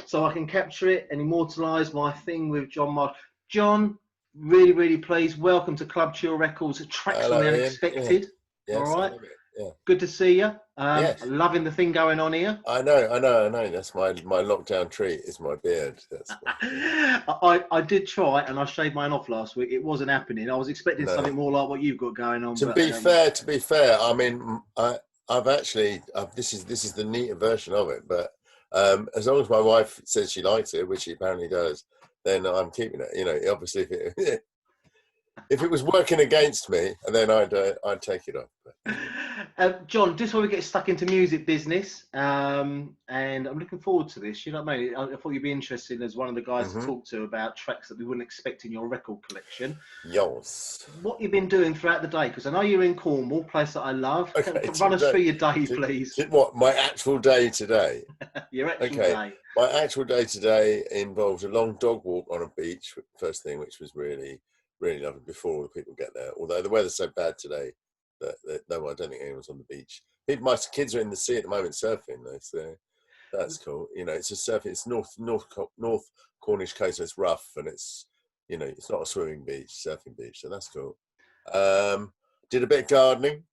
so I can capture it and immortalise my thing with Jon Marsh. Jon, really, really pleased. Welcome to Club Chill Records. Tracks Hello, on the Ian. Unexpected. Yeah. Yes, all right. I love it. Yeah. Good to see you. Yes. Loving the thing going on here. I know. That's my lockdown treat is my beard. That's I did try and I shaved mine off last week. It wasn't happening. I was expecting something more like what you've got going on. To be fair, I mean, I've actually this is the neater version of it. But as long as my wife says she likes it, which she apparently does, then I'm keeping it. You know, obviously if it was working against me, then I'd take it off. Jon, just before we get stuck into music business, and I'm looking forward to this. You know what I mean? I thought you'd be interested as one of the guys to talk to about tracks that we wouldn't expect in your record collection. Yes. What you've been doing throughout the day? Because I know you're in Cornwall, place that I love. Okay, Run us through your day, please. What, my actual day today? Your actual day. My actual day today involved a long dog walk on a beach, first thing, which was really, really lovely before all the people get there. Although the weather's so bad today that no, I don't think anyone's on the beach. My kids are in the sea at the moment surfing, though, so that's cool. You know, it's just surfing. It's north Cornish coast, so it's rough, and it's, you know, it's not a swimming beach, surfing beach, so that's cool. Did a bit of gardening.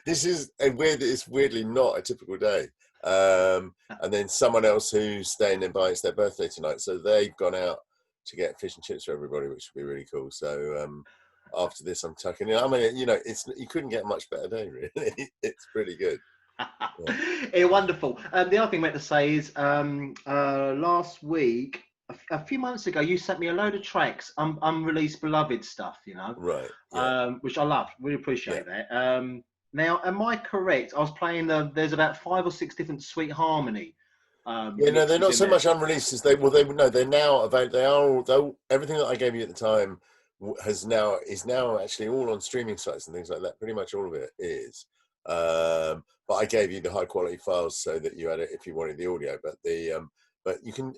This is it's weirdly not a typical day. And then someone else who's staying nearby, it's their birthday tonight, so they've gone out to get fish and chips for everybody, which would be really cool. So after this, I'm tucking in. I mean, you know, you couldn't get a much better day, really. It's pretty good. Yeah, wonderful. The other thing I meant to say is last week, a few months ago, you sent me a load of tracks, unreleased beloved stuff, you know, right? Yeah. Which I love. Really appreciate that. Now, am I correct? I was playing there's about 5 or 6 different Sweet Harmony. Yeah, no, they're not so much unreleased as they're now available. Everything that I gave you at the time is now actually all on streaming sites and things like that. Pretty much all of it is. But I gave you the high quality files so that you had it if you wanted the audio. But you can,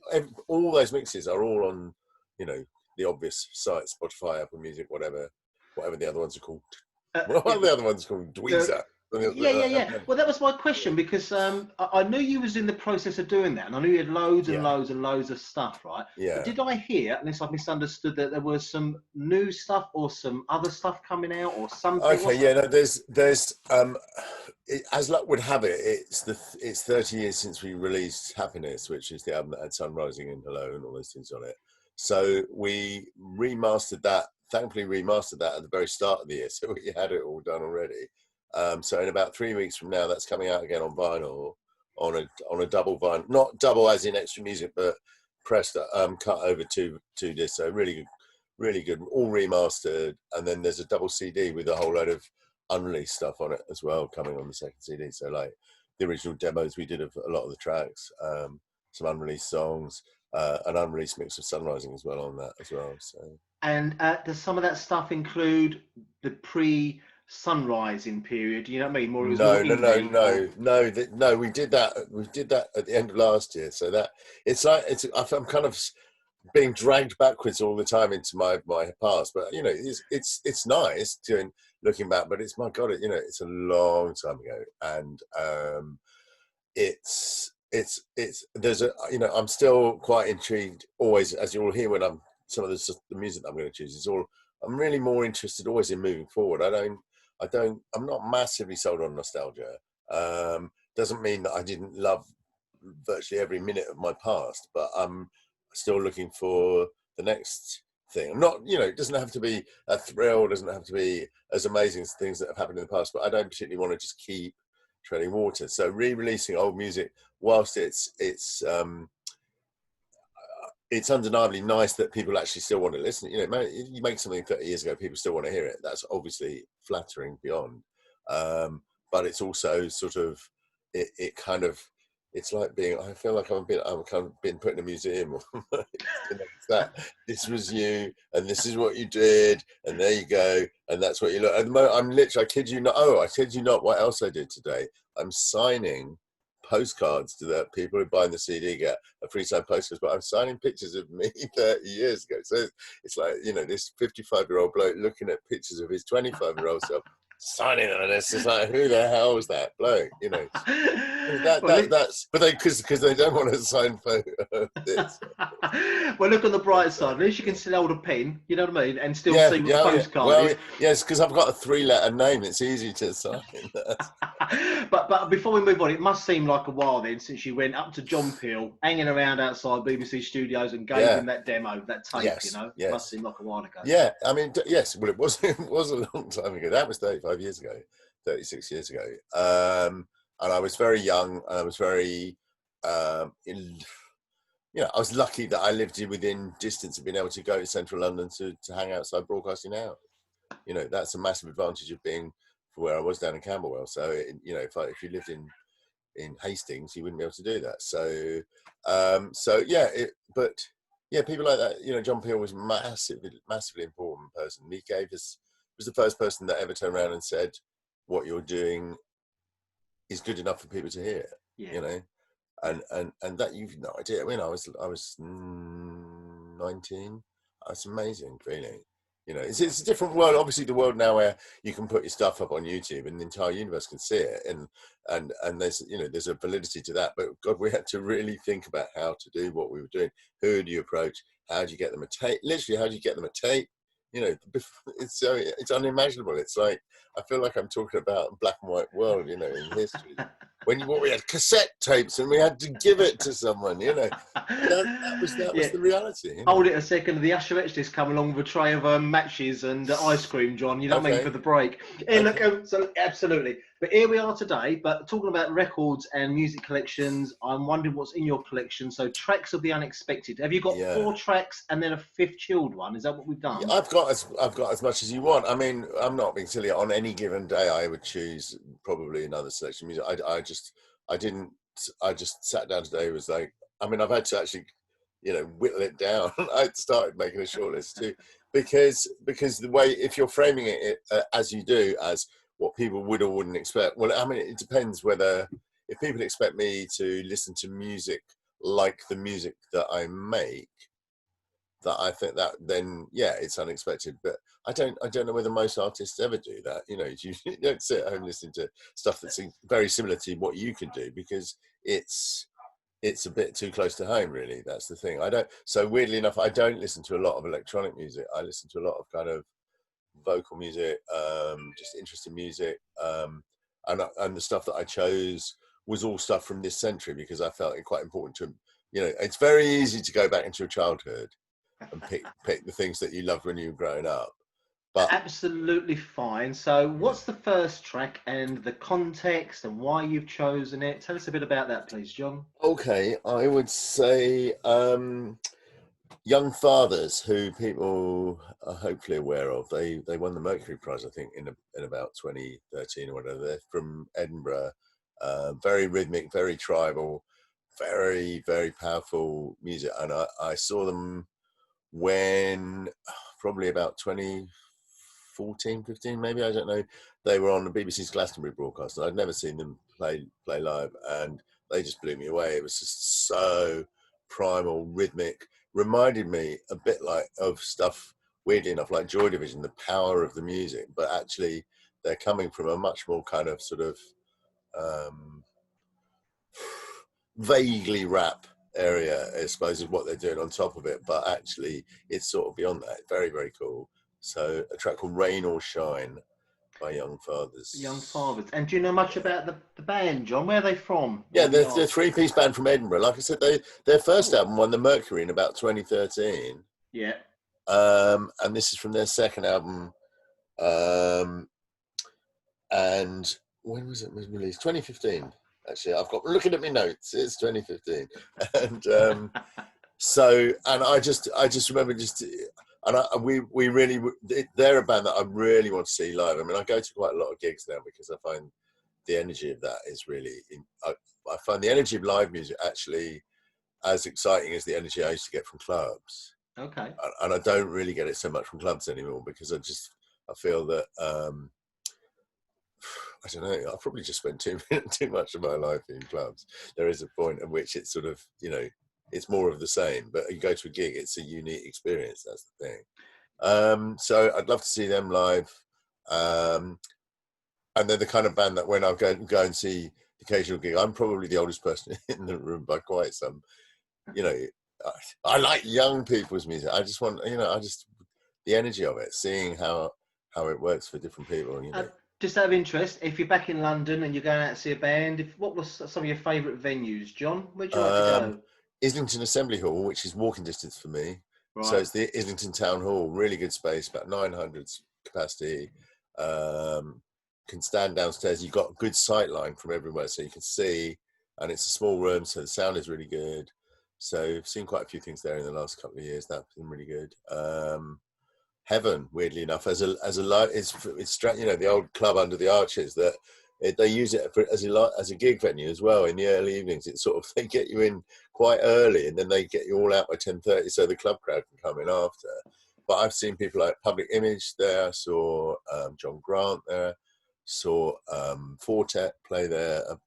all those mixes are all on, you know, the obvious sites: Spotify, Apple Music, whatever the other ones are called. What are the other ones called? Dweezer. Yeah. Well, that was my question, because I knew you was in the process of doing that, and I knew you had loads and loads of stuff, right? Yeah. But did I hear, unless I've misunderstood, that there was some new stuff or some other stuff coming out or something? Okay, yeah, no, there's as luck would have it, it's 30 years since we released Happiness, which is the album that had Sun Rising and Hello and all those things on it. So we thankfully remastered that at the very start of the year, so we had it all done already. So in about 3 weeks from now, that's coming out again on vinyl, on a double vinyl, not double as in extra music, but pressed, cut over two discs. So really good, all remastered. And then there's a double CD with a whole load of unreleased stuff on it as well, coming on the second CD. So like the original demos we did of a lot of the tracks, some unreleased songs, an unreleased mix of Sun Rising as well on that as well. So. And does some of that stuff include the pre-sunrising period? You know what I mean? No. We did that at the end of last year. So that I'm kind of being dragged backwards all the time into my past. But you know, it's nice looking back. But it's, my God, it's a long time ago, and I'm still quite intrigued always, as you'll hear when some of the music that I'm going to choose. I'm really more interested always in moving forward. I'm not massively sold on nostalgia. Doesn't mean that I didn't love virtually every minute of my past, but I'm still looking for the next thing. I'm not, it doesn't have to be a thrill, doesn't have to be as amazing as things that have happened in the past, but I don't particularly want to just keep treading water. So re-releasing old music, whilst it's undeniably nice that people actually still want to listen. You make something 30 years ago, people still want to hear it. That's obviously flattering beyond. But it's also sort of, it's like I feel like I've kind of been put in a museum. It's that this was you, and this is what you did, and there you go, and that's what you look. At the moment, I kid you not, what else I did today? I'm signing postcards to the people who buy the CD, get a free signed postcards, but I'm signing pictures of me 30 years ago. So it's like, this 55-year-old bloke looking at pictures of his 25-year-old self signing on. It's just like, who the hell is that bloke? You know. Well, That's but they because they don't want to sign photo of this. well, look on the bright side. At least you can still hold a pen, you know what I mean, and still Yeah, see what yeah, the yeah. postcard Well, is. yes, because I've got a 3-letter name. It's easy to sign. But before we move on, it must seem like a while then since you went up to John Peel, hanging around outside BBC Studios and gave him that demo, that tape. You Yes, know, yes. must seem like a while ago. Yeah, I mean, yes. Well, it was it was a long time ago. That was 35 years ago, 36 years ago. And I was very young, and I was very, I was lucky that I lived within distance of being able to go to central London to hang outside broadcasting hours. You know, that's a massive advantage of being for where I was down in Camberwell. So, if you lived in Hastings, you wouldn't be able to do that. So, but people like that. You know, John Peel was massively important person. He was the first person that ever turned around and said, "What you're doing is good enough for people to hear." Yeah. You know, and that you've no idea. I mean, I was 19. It's an amazing feeling. You know, it's a different world. Obviously, the world now where you can put your stuff up on YouTube and the entire universe can see it, and there's a validity to that. But God, we had to really think about how to do what we were doing. Who do you approach? How do you get them a tape? Literally, how do you get them a tape? You know, it's unimaginable. It's like I feel like I'm talking about a black and white world. You know, in history. We had cassette tapes and we had to give it to someone, you know. That was the reality. You know? Hold it a second. The Usher just come along with a tray of matches and ice cream, John. You know what I mean, for the break. Hey, look, so absolutely. But here we are today. But talking about records and music collections, I'm wondering what's in your collection. So tracks of the unexpected. Have you got 4 tracks and then a 5th chilled one? Is that what we've done? Yeah, I've got as much as you want. I mean, I'm not being silly. On any given day, I would choose probably another selection of music. I just sat down today. It was like, I mean, I've had to actually, whittle it down. I started making a short list too, because the way, if you're framing it as you do, as what people would or wouldn't expect. Well, I mean, it depends whether if people expect me to listen to music like the music that I make. That I think that then it's unexpected, but I don't know whether most artists ever do that. You know, you don't sit at home listening to stuff that's very similar to what you can do because it's a bit too close to home, really. That's the thing. So weirdly enough, I don't listen to a lot of electronic music. I listen to a lot of kind of vocal music, just interesting music, and the stuff that I chose was all stuff from this century because I felt it quite important to. It's very easy to go back into your childhood and pick the things that you loved when you were growing up. But absolutely fine. So what's the first track and the context and why you've chosen it? Tell us a bit about that, please, John. Okay, I would say Young Fathers, who people are hopefully aware of. They won the Mercury Prize, I think, in about 2013 or whatever. They're from Edinburgh, very rhythmic, very tribal, very, very powerful music. And I saw them when probably about 2014, 15, maybe, I don't know. They were on the BBC's Glastonbury broadcast, and I'd never seen them play live, and they just blew me away. It was just so primal, rhythmic, reminded me a bit like of stuff, weirdly enough, like Joy Division, the power of the music, but actually they're coming from a much more kind of sort of vaguely rap area, I suppose, is what they're doing on top of it, but actually it's sort of beyond that. Very, very cool. So a track called Rain or Shine by Young Fathers. Young Fathers. And do you know much about the band, John? Where are they from? Yeah, they're a 3-piece band from Edinburgh. Like I said, their first album won the Mercury in about 2013. Yeah. And this is from their second album. And when was it released? 2015. Actually, I've got looking at my notes. It's 2015, and I just remember we really, they're a band that I really want to see live. I mean, I go to quite a lot of gigs now because I find the energy of that is really. I find the energy of live music actually as exciting as the energy I used to get from clubs. Okay. And I don't really get it so much from clubs anymore because I feel that. I don't know. I probably just spent too much of my life in clubs. There is a point at which it's sort of, it's more of the same. But you go to a gig, it's a unique experience. That's the thing. So I'd love to see them live. and they're the kind of band that when I go and see the occasional gig, I'm probably the oldest person in the room by quite some. You know, I like young people's music. I just want, the energy of it, seeing how it works for different people. You know, just out of interest, if you're back in London and you're going out to see a band, what was some of your favourite venues, John? Where'd you like to go? Islington Assembly Hall, which is walking distance for me. Right. So it's the Islington Town Hall, really good space, about 900 capacity. Can stand downstairs. You've got a good sight line from everywhere, so you can see, and it's a small room, so the sound is really good. So I've seen quite a few things there in the last couple of years. That's been really good. Heaven, weirdly enough, it's the old club under the arches that they use it as a gig venue as well in the early evenings. It's sort of, they get you in quite early and then they get you all out by 10:30, so the club crowd can come in after. But I've seen people like Public Image there. I saw John Grant there. Saw Fortet play there a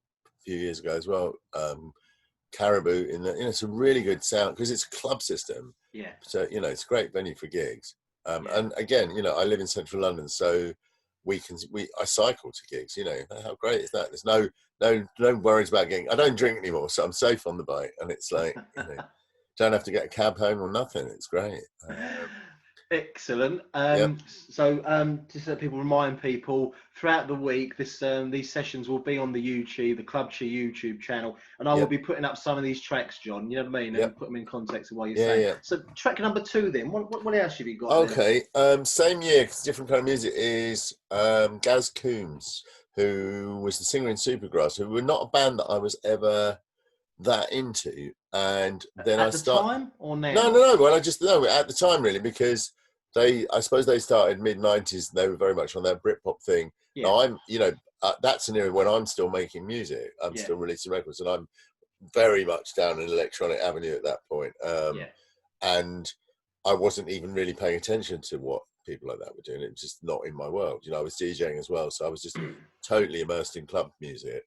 few years ago as well. Caribou it's a really good sound because it's a club system. Yeah. So it's a great venue for gigs. And again, I live in central London, so I cycle to gigs. How great is that? There's no worries about getting. I don't drink anymore, so I'm safe on the bike, and it's like don't have to get a cab home or nothing. It's great. Excellent. So just so people remind people throughout the week, these sessions will be on the YouTube, the Club Chi YouTube channel, and I will be putting up some of these tracks, John. You know what I mean? And put them in context of what you're saying. Yeah. So track number 2, then. What else have you got? Okay. Same year, because different kind of music is Gaz Coombs, who was the singer in Supergrass, who were not a band that I was ever that into, and then at the time or now? No. Well, at the time really, because I suppose they started mid-90s. They were very much on that Britpop thing. Yeah. Now I'm, that's an era when I'm still making music. I'm still releasing records, and I'm very much down an electronic avenue at that point. And I wasn't even really paying attention to what people like that were doing. It was just not in my world. I was DJing as well, so I was just totally immersed in club music.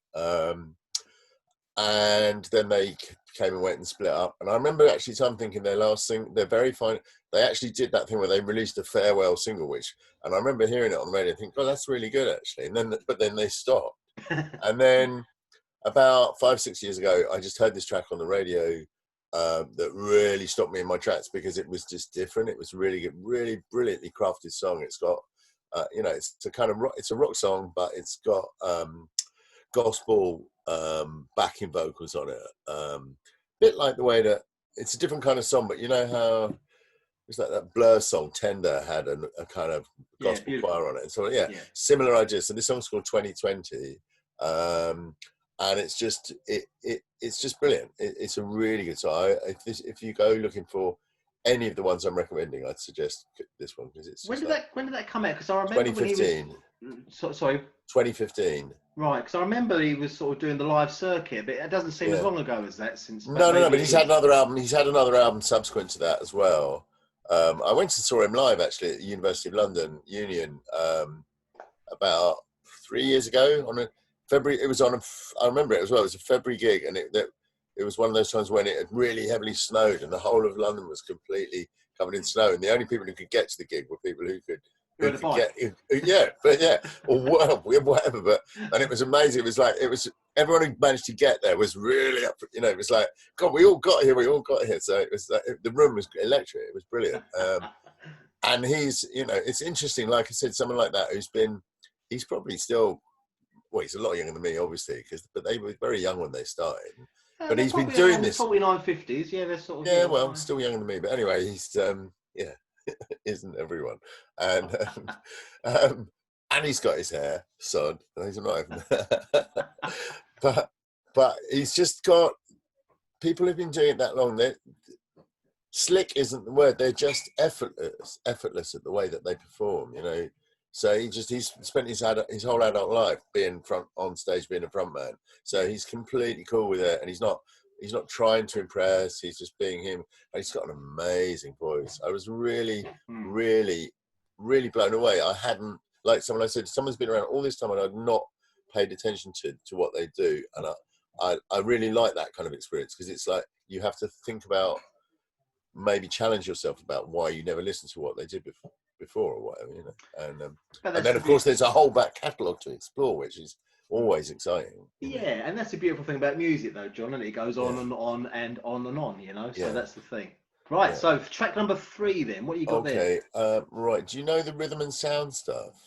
And then they came and went and split up. And I remember actually thinking their last thing, they're very fine. They actually did that thing where they released a farewell single, and I remember hearing it on the radio and thinking, oh, that's really good actually. But then they stopped. And then about 5-6 years ago, I just heard this track on the radio that really stopped me in my tracks because it was just different. It was really good, really brilliantly crafted song. It's got, it's a rock song, but it's got gospel backing vocals on it, bit like the way that it's a different kind of song, but you know how it's like that Blur song Tender had a kind of gospel choir on it, and so similar ideas. So this song's called 2020, and it's just it's just brilliant. It's a really good song. If you go looking for any of the ones I'm recommending, I'd suggest this one because it's. When did that come out? Because I remember 2015. When he was, sorry. 2015. Right, because I remember he was sort of doing the live circuit, but it doesn't seem as long ago as that. Since no, but he's had another album. He's had another album subsequent to that as well. I went and saw him live actually at the University of London Union about 3 years ago on a February. It was I remember it as well. It was a February gig, and it was one of those times when it had really heavily snowed, and the whole of London was completely covered in snow, and the only people who could get to the gig were people who could. Or whatever. But and it was amazing. It was like everyone who managed to get there was really up. It was like, God, we all got here. So it was like, the room was electric. It was brilliant. And he's, it's interesting. Like I said, someone like that he's probably still, well, he's a lot younger than me, obviously, but they were very young when they started. But he's been doing this. 49, 50s. Yeah, they're sort of. Yeah, well, still younger than me. But anyway, he's isn't everyone, and he's got his hair, sod. He's not even, but he's just got people who've been doing it that long. Slick isn't the word. They're just effortless at the way that they perform. So he's spent his whole adult life being on stage, being a front man. So he's completely cool with it, and he's not trying to impress. He's just being him. And he's got an amazing voice. I was really, really, really blown away. I hadn't, like I said, someone's been around all this time and I'd not paid attention to what they do. And I really like that kind of experience because it's like you have to think about, maybe challenge yourself about why you never listened to what they did before. before or whatever, you know. But And then of course there's a whole back catalogue to explore, which is always exciting. Yeah, and that's the beautiful thing about music, though, John, and it goes on Yeah. and on and on and on, you know. So Yeah. that's the thing. Right. Yeah. So track number 3, then. What you got there? Okay. Right. Do you know the rhythm and sound stuff?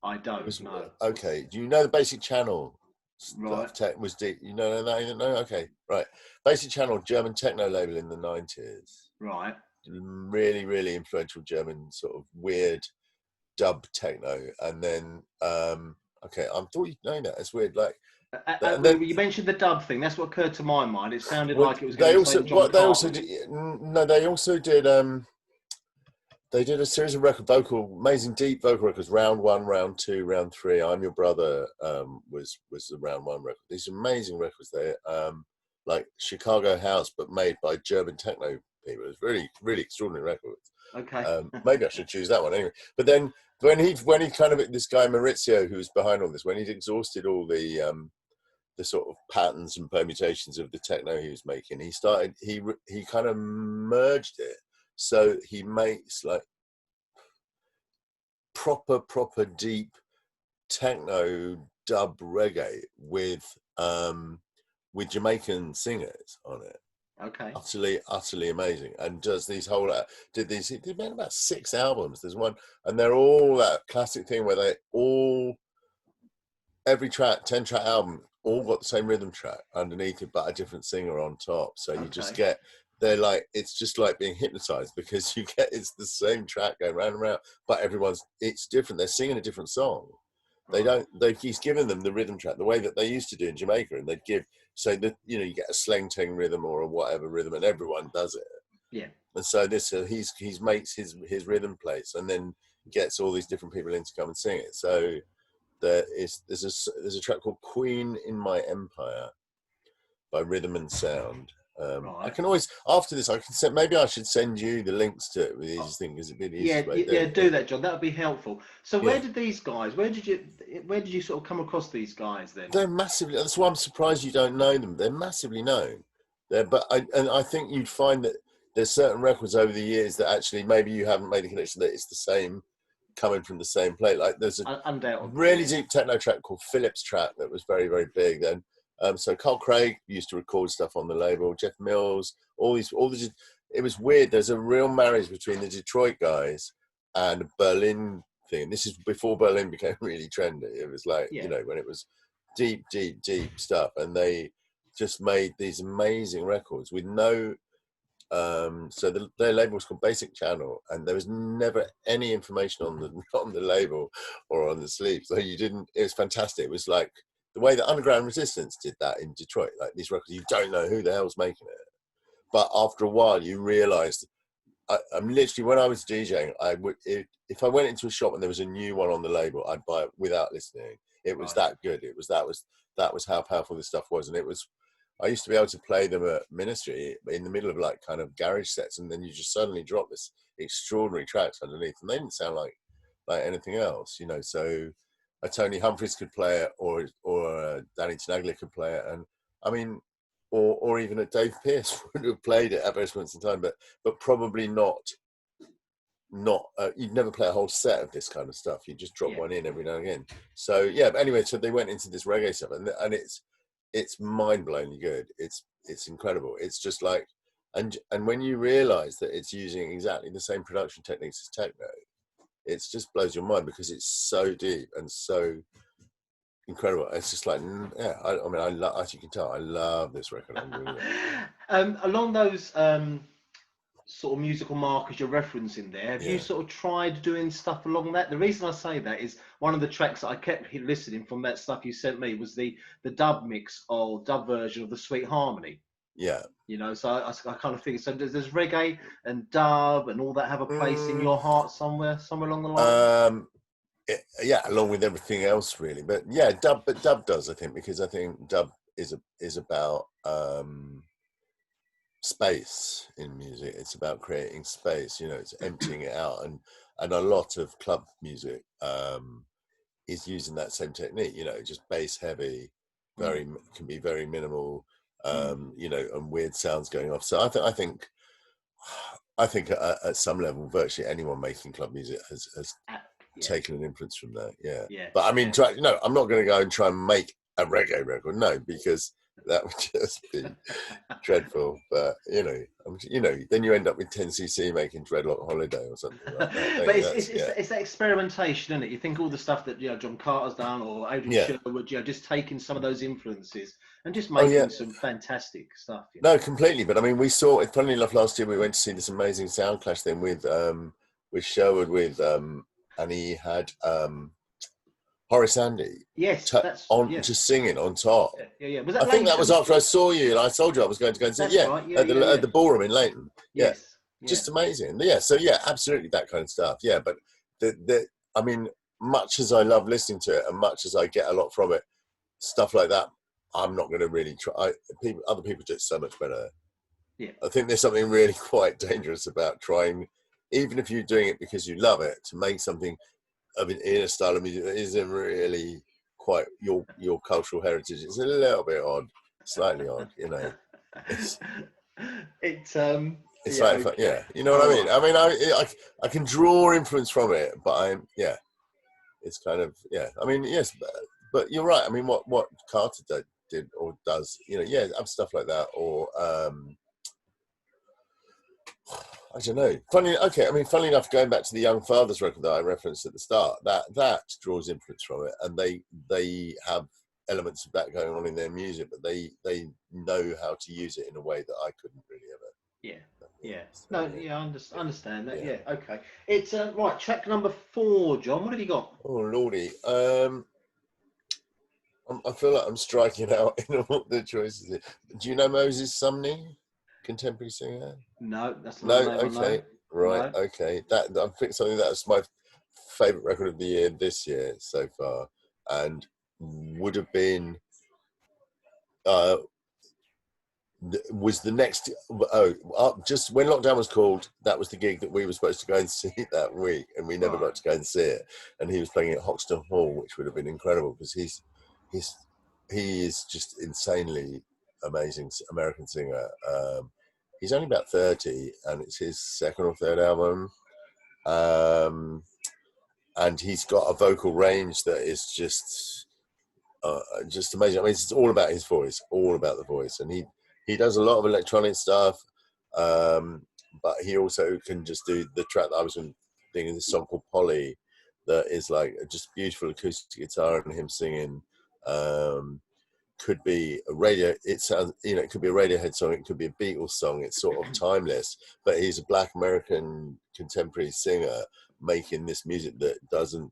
I don't know. Okay. Do you know the basic channel Right. stuff? Tech was deep. You know that? No. Okay. Right. Basic channel, German techno label in the 90s. Right. Really, really influential German sort of weird dub techno. And then, okay, I thought you'd know that. It's weird. Like, and then You mentioned the dub thing. That's what occurred to my mind. It sounded well, like it was going to be something John they also Cartman. did. No, they also did. They did a series of amazing deep vocal records. Round 1, Round 2, Round 3. I'm Your Brother was the Round 1 record. These amazing records there, like Chicago House, but made by German techno people. It was really, really extraordinary records. Okay. Maybe I should choose that one anyway. But then when he kind of, this guy Maurizio, who's behind all this, when he'd exhausted all the sort of patterns and permutations of the techno he was making, he kind of merged it. So he makes like proper deep techno dub reggae with Jamaican singers on it. Okay. Utterly amazing, and does these whole he made about 6 albums. There's one, and they're all that classic thing where they all, every track, 10-track album, all got the same rhythm track underneath it, but a different singer on top. So you just get, they're like, it's just like being hypnotized, because you get, it's the same track going round and round, but it's different. They're singing a different song. He's given them the rhythm track the way that they used to do in Jamaica, and they'd give, so that, you know, you get a sleng-teng rhythm or a whatever rhythm, and everyone does it. Yeah. And so this, he's makes his rhythm place, and then gets all these different people in to come and sing it. So there's a track called Queen in My Empire by Rhythm and Sound. I can always, after this, I can maybe I should send you the links to it with these things. It's a bit easier. Yeah, do that, John. That would be helpful. So where did you sort of come across these guys then? They're massively, that's why I'm surprised you don't know them. They're massively known. I think you'd find that there's certain records over the years that actually maybe you haven't made a connection that it's the same, coming from the same place. Like there's a really deep techno track called Phillips Track that was very, very big then. So Carl Craig used to record stuff on the label, Jeff Mills, all these, it was weird. There's a real marriage between the Detroit guys and Berlin thing. This is before Berlin became really trendy. It was like, you know, when it was deep stuff, and they just made these amazing records with no, so their label was called Basic Channel, and there was never any information on the label or on the sleeve. So it was fantastic. It was like the way that Underground Resistance did that in Detroit, like these records, you don't know who the hell's making it. But after a while, you realised, I'm literally, when I was DJing, if I went into a shop and there was a new one on the label, I'd buy it without listening. It was that good. That was how powerful this stuff was. And I used to be able to play them at Ministry in the middle of like kind of garage sets, and then you just suddenly drop this extraordinary tracks underneath, and they didn't sound like anything else, you know. So a Tony Humphries could play it, or Danny Tenaglia could play it, and I mean, or even a Dave Pearce would have played it at various points in time, but probably not. You'd never play a whole set of this kind of stuff. You just drop one in every now and again. So yeah, but anyway, so they went into this reggae stuff, and it's mind-blowingly good. It's incredible. It's just like, and when you realize that it's using exactly the same production techniques as techno, it just blows your mind, because it's so deep and so incredible. It's just like, yeah, as you can tell, I love this record. Along those sort of musical markers you're referencing there, have you sort of tried doing stuff along that? The reason I say that is one of the tracks that I kept listening from that stuff you sent me was the dub mix or dub version of the Sweet Harmony. Yeah. You know, so I kind of figured, so does reggae and dub and all that have a place in your heart somewhere along the line? Yeah, along with everything else, really. But yeah, dub does, I think, because I think dub is about space in music. It's about creating space, you know, it's emptying it out, and a lot of club music is using that same technique, you know, just bass heavy, can be very minimal, you know, and weird sounds going off. So I think I think at some level, virtually anyone making club music has Yeah. taken an influence from that. Yeah. Yeah. But I mean, I'm not going to go and try and make a reggae record. No, because that would just be dreadful. But then you end up with 10cc making Dreadlock Holiday or something like that. But it's that experimentation, isn't it? You think all the stuff that John Carter's done or Adrian Sherwood, just taking some of those influences and just making some fantastic stuff. No, completely. But I mean, we saw it. Funnily enough, last year we went to see this amazing sound clash then with Sherwood and he had Horace Andy. Yes, just singing on top. Yeah. Was that I think that was after I saw you, and I told you I was going to go and see. At the ballroom in Leighton. Yes. Just amazing. Yeah. So absolutely that kind of stuff. Yeah, but I mean, much as I love listening to it, and much as I get a lot from it, stuff like that, I'm not going to really try. Other people do it so much better. Yeah. I think there's something really quite dangerous about trying, even if you're doing it because you love it, to make something in a style of music that isn't really quite your cultural heritage. It's a little bit odd, slightly odd, It's you know what I mean. I mean, I can draw influence from it, but it's kind of I mean, yes, but you're right. I mean, what Carter did or does, stuff like that, or I don't know. Funnily enough, going back to the Young Fathers record that I referenced at the start, that draws influence from it, and they have elements of that going on in their music, but they know how to use it in a way that I couldn't really ever. I understand that. Yeah, okay. It's right. Track number 4, John. What have you got? Oh lordy, I feel like I'm striking out in all the choices. Do you know Moses Sumney? Contemporary singer? No, that's not okay, right, no. Okay. That I think something that's my favourite record of the year this year so far, and would have been was the next just when lockdown was called, that was the gig that we were supposed to go and see that week, and we never got to go and see it. And he was playing at Hoxton Hall, which would have been incredible because he is just insanely amazing American singer. He's only about 30, and it's his second or third album, and he's got a vocal range that is just amazing. I mean, it's all about his voice, all about the voice, and he does a lot of electronic stuff, but he also can just do the track that I was thinking, this song called Polly, that is like just beautiful acoustic guitar and him singing. Could be a radio. It sounds, it could be a Radiohead song. It could be a Beatles song. It's sort of timeless. But he's a Black American contemporary singer making this music that doesn't.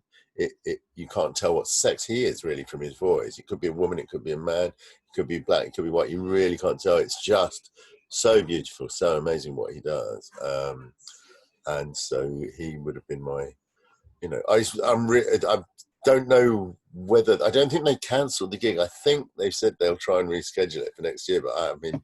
You can't tell what sex he is really from his voice. It could be a woman. It could be a man. It could be black. It could be white. You really can't tell. It's just so beautiful, so amazing what he does. And so he would have been my. I don't know whether. I don't think they cancelled the gig. I think they said they'll try and reschedule it for next year. But I mean,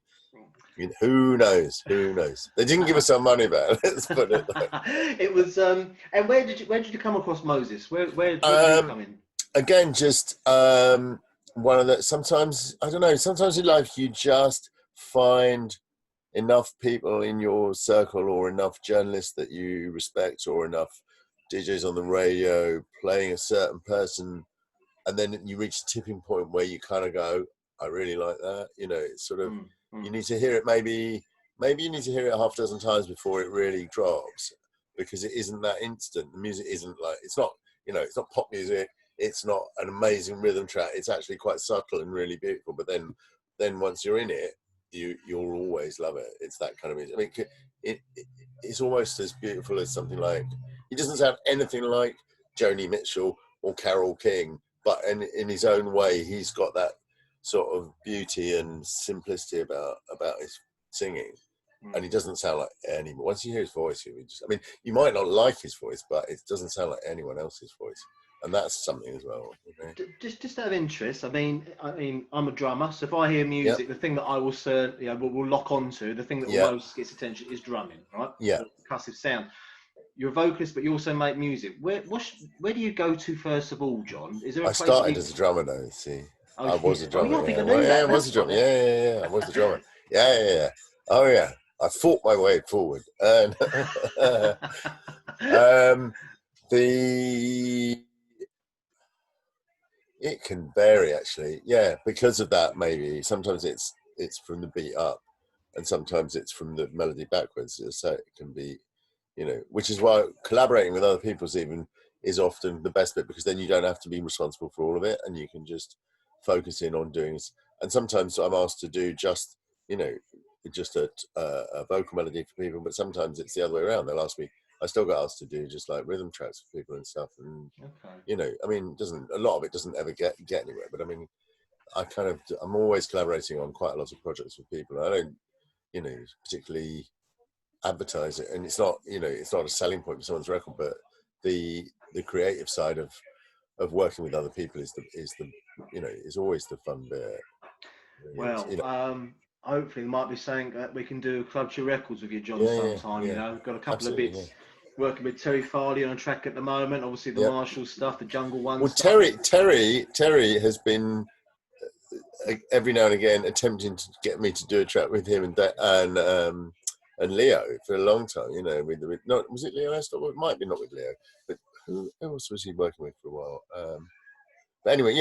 who knows? Who knows? They didn't give us our money back. Let's put it like that. It was. And where did you come across Moses? Where did you come in? Again, just one of the. Sometimes I don't know. Sometimes in life you just find enough people in your circle, or enough journalists that you respect, or enough DJs on the radio playing a certain person, and then you reach a tipping point where you kind of go, I really like that. It's sort of you need to hear it. Maybe you need to hear it half a dozen times before it really drops, because it isn't that instant. The music isn't like, it's not pop music. It's not an amazing rhythm track. It's actually quite subtle and really beautiful. But then once you're in it, you'll always love it. It's that kind of music. I mean, it's almost as beautiful as something like. He doesn't sound anything like Joni Mitchell or Carole King, but in his own way, he's got that sort of beauty and simplicity about his singing, and he doesn't sound like anyone. Once you hear his voice, you might not like his voice, but it doesn't sound like anyone else's voice, and that's something as well. Just out of interest, I mean, I'm a drummer, so if I hear music, the thing that I will will lock onto, the thing that most gets attention is drumming, right? Yeah, the percussive sound. You're a vocalist, but you also make music. Where do you go to first of all, John? Is there? I started as a drummer, though. See, I was a drummer. I was a drummer. Yeah, I was a drummer. Yeah. I was a drummer. Yeah. Oh yeah. I fought my way forward, and it can vary actually. Yeah, because of that, maybe sometimes it's from the beat up, and sometimes it's from the melody backwards. So it can be, which is why collaborating with other people is often the best bit, because then you don't have to be responsible for all of it, and you can just focus in on doing. And sometimes I'm asked to do just a vocal melody for people, but sometimes it's the other way around. They'll ask me. I still got asked to do just like rhythm tracks for people and stuff, and I mean, a lot of it doesn't ever get anywhere. But I mean, I'm always collaborating on quite a lot of projects with people. I don't, particularly advertise it, and it's not a selling point for someone's record, but the creative side of working with other people is always the fun bit. Well, hopefully there might be something that we can do Club Cheer Records with you, John, sometime. We've got a couple of bits. Working with Terry Farley on a track at the moment, obviously the Marshall stuff, the Jungle One. Well, stuff. Terry has been every now and again attempting to get me to do a track with him and Leo for a long time. Was it Leo Esther? Well, it might be not with Leo, but who else was he working with for a while? But anyway,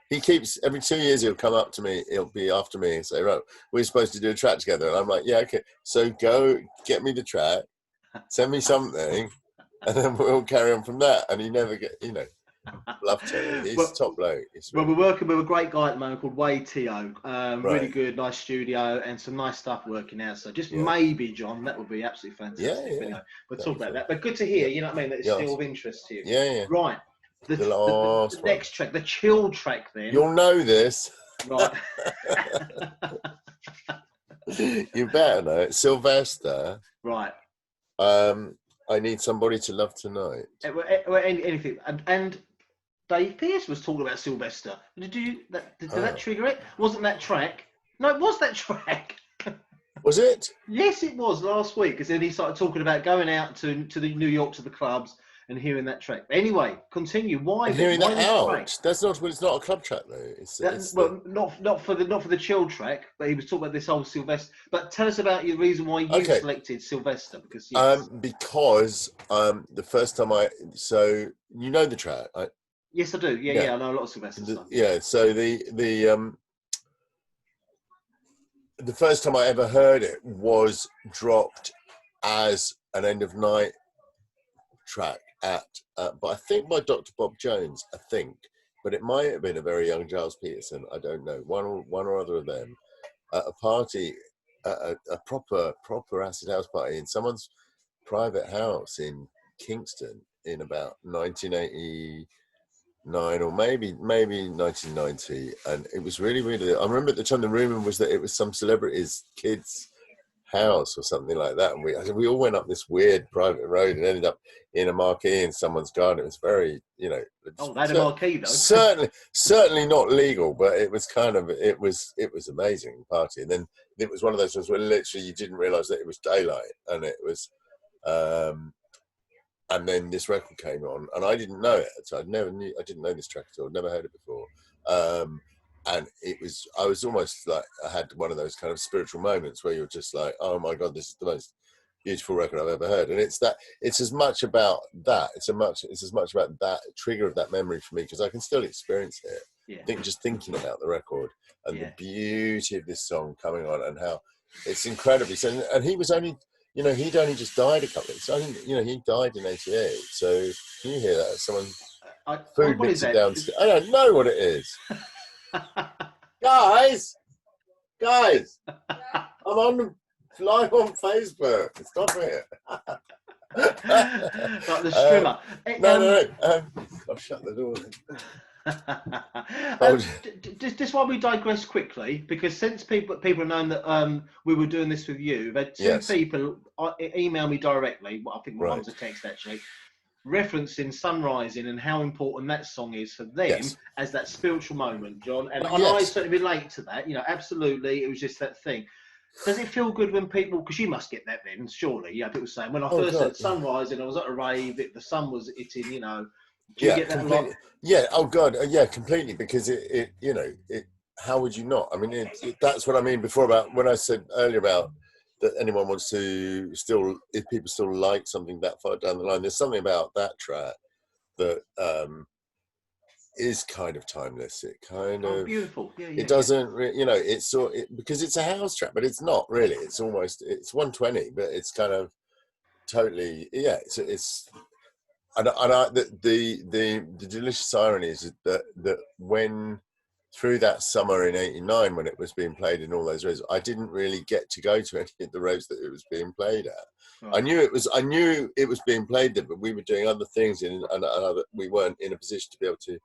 he keeps, every 2 years he'll come up to me, he'll be after me and say, right, we're supposed to do a track together, and I'm like, yeah, okay, so go get me the track, send me something, and then we'll carry on from that. And he never love Terry. He's top bloke. We're working with a great guy at the moment called Wade Teo. Really good, nice studio, and some nice stuff working out. So just maybe, John, that would be absolutely fantastic. Yeah. Anyway, we'll talk about that. But good to hear, that it's still of interest to you. Yeah. Right. The next track, the chill track then. You'll know this. Right. You better know it. Sylvester. Right. I Need Somebody to Love Tonight. Anything. And Dave Pearce was talking about Sylvester. Did that trigger it? Wasn't that track? No, it was that track. Was it? Yes, it was last week. Because then he started talking about going out to the New York to the clubs and hearing that track. Anyway, continue. Why? And hearing that out. That's not. Well, it's not a club track though. Not for the chill track. But he was talking about this whole Sylvester. But tell us about your reason why you selected Sylvester. Because the first time so you know the track. Yes, I do. Yeah, I know a lot of Sylvester stuff. Yeah. So the first time I ever heard it was dropped as an end of night track but I think by Dr. Bob Jones, but it might have been a very young Giles Peterson, I don't know, one or other of them, at a party, a proper acid house party in someone's private house in Kingston in about 1989 or maybe 1990, and it was really, really, I remember at the time the rumour was that it was some celebrity's kids' house or something like that, and we all went up this weird private road and ended up in a marquee in someone's garden. It was very, they had a marquee though. certainly not legal, but it was it was amazing party. And then it was one of those ones where literally you didn't realise that it was daylight, and it was and then this record came on, and I didn't know it, so I didn't know this track at all, never heard it before. And I was almost like, I had one of those kind of spiritual moments where you're just like, oh my God, this is the most beautiful record I've ever heard. And it's as much about that. It's as much about that trigger of that memory for me, because I can still experience it. Yeah. Just thinking about the record and the beauty of this song coming on, and how it's incredibly so. And he was only, he'd only just died a couple of years. He died in '88. So can you hear that? Someone food mixer downstairs. I don't know what it is. guys, I'm on live on Facebook. Stop it. Like the strimmer. No. I'll shut the door. Just while we digress quickly, because since people have known that we were doing this with you, we've had two people email me directly. Well, I think one's a text actually, referencing Sunrising and how important that song is for them as that spiritual moment, John. And I certainly relate to that. Absolutely. It was just that thing. Does it feel good when people, because you must get that then, surely, people saying, when I first heard Sunrising, I was at a rave, the sun was hitting, do you get that completely. a lot? Yeah, oh God, yeah, completely, because it how would you not? I mean, that's what I mean before about when I said earlier about that anyone wants to still, if people still like something that far down the line, there's something about that track that is kind of timeless. It kind of beautiful. it doesn't it's because it's a house track, but it's not really. It's 120, but it's kind of totally it's and the delicious irony is that when through that summer in '89 when it was being played in all those raves, I didn't really get to go to any of the raves that it was being played at. Right. I knew it was being played there, but we were doing other things and we weren't in a position to be able to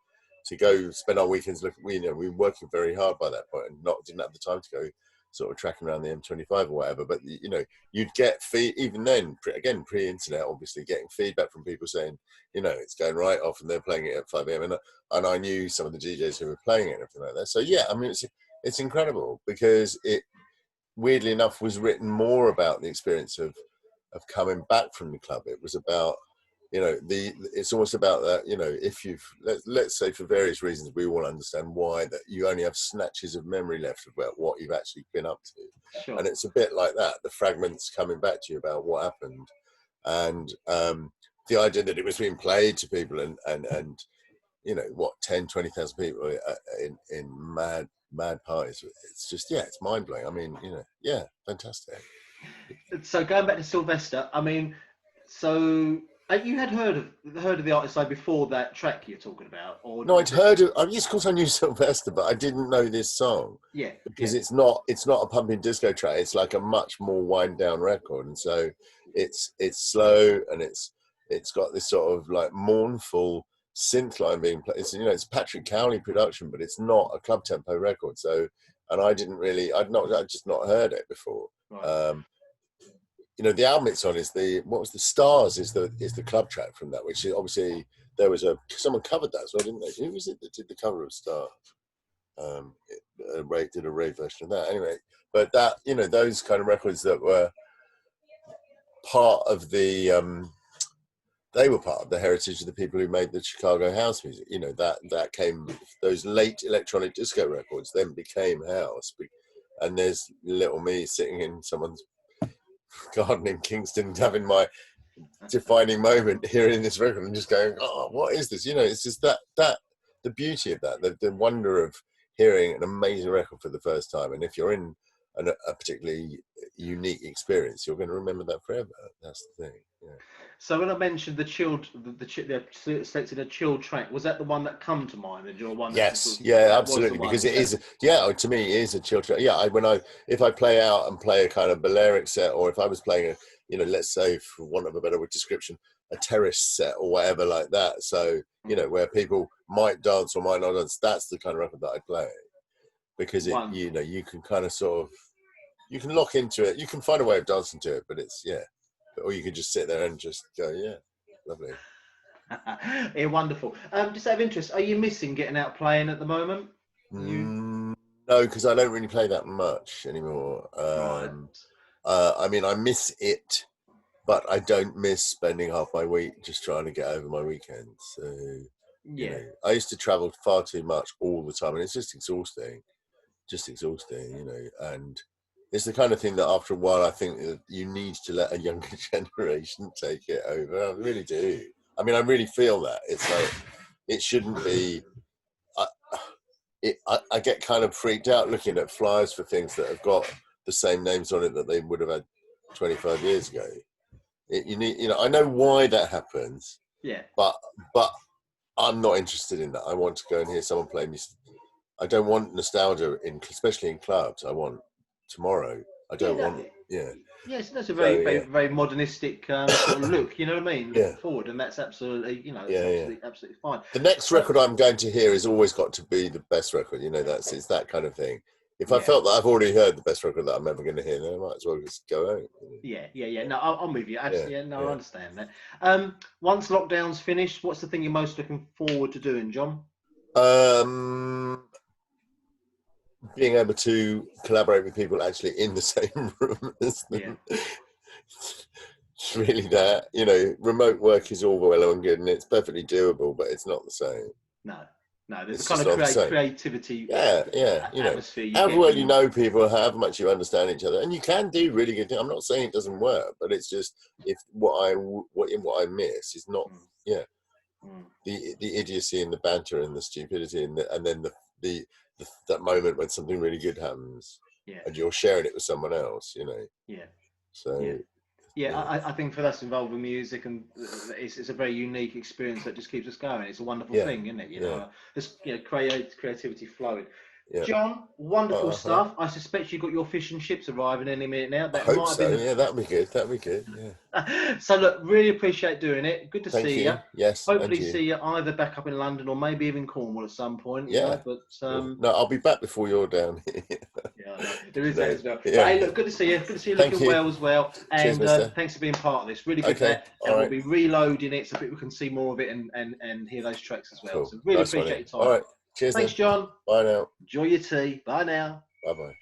go spend our weekends looking. We were working very hard by that point and didn't have the time to go sort of tracking around the M25 or whatever. But you'd get even then, again pre-internet, obviously getting feedback from people saying it's going right off, and they're playing it at 5 a.m. and I knew some of the DJs who were playing it and everything like that. So yeah, I mean it's incredible because it weirdly enough was written more about the experience of coming back from the club. It was about it's almost about that, if let's say for various reasons we all understand why, that you only have snatches of memory left about what you've actually been up to. Sure. And it's a bit like that, the fragments coming back to you about what happened, and the idea that it was being played to people and 10,000-20,000 people in mad parties. It's just it's mind-blowing. I mean, fantastic. So going back to Sylvester, I mean, so you had heard of the artist before that track you're talking about, or no? I'd heard of. Yes, of course, I knew Sylvester, but I didn't know this song. Yeah, because it's not a pumping disco track. It's like a much more wind down record, and so it's slow and it's got this sort of like mournful synth line being played. It's Patrick Cowley production, but it's not a club tempo record. So, and I'd just not heard it before. Right. The album it's on is the Stars is the club track from that, which obviously there was someone covered that as well, didn't they? Who was it that did the cover of Stars? Did a rave version of that anyway. But that those kind of records that were part of they were part of the heritage of the people who made the Chicago house music. That came, those late electronic disco records then became house. And there's little me sitting in someone's garden in Kingston having my defining moment hearing this record and just going, oh, what is this? It's just that the beauty of that, the wonder of hearing an amazing record for the first time. And if you're in a particularly unique experience, you're going to remember that forever. That's the thing. Yeah. So when I mentioned the selected a chilled track, was that the one that come to mind? And your one? Yes, absolutely. Because it is, to me, it is a chilled track. Yeah, if I play out and play a kind of Balearic set, or if I was playing let's say, for want of a better description, a terrace set or whatever like that. So where people might dance or might not dance, that's the kind of record that I play, because you can kind of sort of, you can lock into it, you can find a way of dancing to it, but it's or you could just sit there and just go, lovely. Yeah, wonderful. Just out of interest, are you missing getting out playing at the moment? No, because I don't really play that much anymore. Right. I mean, I miss it, but I don't miss spending half my week just trying to get over my weekends. So, I used to travel far too much all the time, and it's just exhausting. And it's the kind of thing that after a while I think that you need to let a younger generation take it over. I really do. I mean, I really feel that. It's like, it shouldn't be... I get kind of freaked out looking at flyers for things that have got the same names on it that they would have had 25 years ago. I know why that happens. Yeah. But I'm not interested in that. I want to go and hear someone play me. I don't want nostalgia especially in clubs. I want tomorrow. I don't want. Yeah. Yes, that's a very modernistic sort of look. You know what I mean? Looking forward, and that's absolutely, absolutely fine. The next record I'm going to hear has always got to be the best record. It's that kind of thing. If I felt that I've already heard the best record that I'm ever going to hear, then I might as well just go out. Yeah. No, I'm with you. Absolutely. I understand that. Once lockdown's finished, what's the thing you're most looking forward to doing, John? Being able to collaborate with people actually in the same room as them. It's really that. Remote work is all well and good, and it's perfectly doable, but it's not the same. No. No, the It's kind just of not the same. creativity, Yeah, you know, atmosphere you however get well when you know people, however much you understand each other, and you can do really good things. I'm not saying it doesn't work, but it's just if what I miss is not, the idiocy and the banter and the stupidity and then the that moment when something really good happens, and you're sharing it with someone else, you know. So. Yeah, I think for us involved with music, and it's a very unique experience that just keeps us going. It's a wonderful thing, isn't it? You know, just creativity flowing. Yeah. John, wonderful stuff. I suspect you've got your fish and chips arriving any minute now. I hope so. Yeah, that'd be good. That'd be good. Yeah. So look, really appreciate doing it. Good to see you. Yes. Hopefully see you either back up in London or maybe even Cornwall at some point. Yeah. You know, but no, I'll be back before you're down here. Yeah, no, there is that as well. Yeah. But hey, look, good to see you. Good to see you looking well as well. And Cheers, thanks for being part of this. Really good there. And we'll be reloading it so people can see more of it and hear those tracks as well. Cool. So really appreciate your time. All right. Cheers. Thanks, John. Bye now. Enjoy your tea. Bye now. Bye bye.